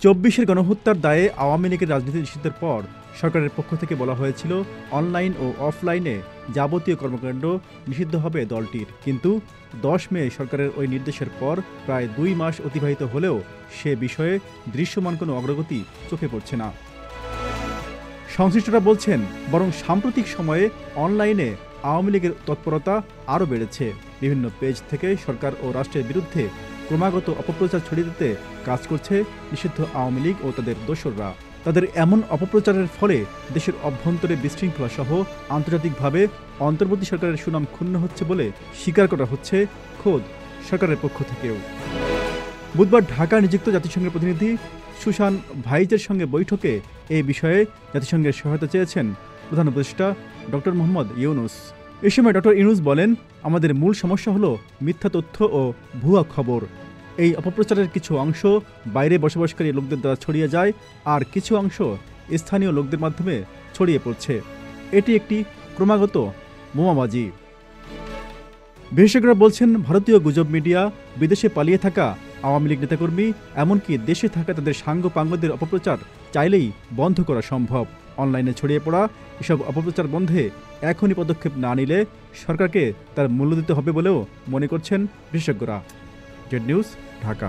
২৪-এর গণহত্যার দায়ে আওয়ামী লীগের রাজনীতি নিষিদ্ধের পর সরকারের পক্ষ থেকে বলা হয়েছিল অনলাইন ও অফলাইনে যাবতীয় কর্মকাণ্ড নিষিদ্ধ হবে দলটির। কিন্তু ১০ মে সরকারের ওই নির্দেশের পর প্রায় ২ মাস অতিবাহিত হলেও সে বিষয়ে দৃশ্যমান কোনো অগ্রগতি চোখে পড়ছে না। সংশ্লিষ্টরা বলছেন, বরং সাম্প্রতিক সময়ে অনলাইনে আওয়ামী লীগের তৎপরতা আরও বেড়েছে। বিভিন্ন পেজ থেকে সরকার ও রাষ্ট্রের বিরুদ্ধে ক্রমাগত অপপ্রচার ছড়িয়ে দিতে কাজ করছে নিষিদ্ধ আওয়ামী লীগ ও তাদের দোসররা। তাদের এমন অপপ্রচারের ফলে দেশের অভ্যন্তরে বিশৃঙ্খলা সহ আন্তর্জাতিকভাবে অন্তর্বর্তী সরকারের সুনাম ক্ষুণ্ণ হচ্ছে বলে স্বীকার করা হচ্ছে খোদ সরকারের পক্ষ থেকেও। বুধবার ঢাকা নিযুক্ত জাতিসংঘের প্রতিনিধি সুশান ভাইজের সঙ্গে বৈঠকে এই বিষয়ে জাতিসংঘের সহায়তা চেয়েছেন প্রধান উপদেষ্টা ডক্টর মোহাম্মদ ইউনূস। এ সময় ডক্টর ইউনূস বলেন, আমাদের মূল সমস্যা হলো মিথ্যা তথ্য ও ভুয়া খবর। এই অপপ্রচারের কিছু অংশ বাইরে বসবাসকারী লোকদের দ্বারা ছড়িয়ে যায়, আর কিছু অংশ স্থানীয় লোকদের মাধ্যমে ছড়িয়ে পড়ছে। এটি একটি ক্রমাগত বোমাবাজি। বিশেষজ্ঞরা বলছেন, ভারতীয় গুজব মিডিয়া, বিদেশে পালিয়ে থাকা আওয়ামী লীগ নেতাকর্মী, এমনকি দেশে থাকা তাদের সাঙ্গপাঙ্গদের অপপ্রচার চাইলেই বন্ধ করা সম্ভব। অনলাইনে ছড়িয়ে পড়া এসব অপপ্রচার বন্ধে এখনই পদক্ষেপ না নিলে সরকারকে তার মূল্য দিতে হবে বলেও মনে করছেন বিশেষজ্ঞরা। Z news, Dhaka.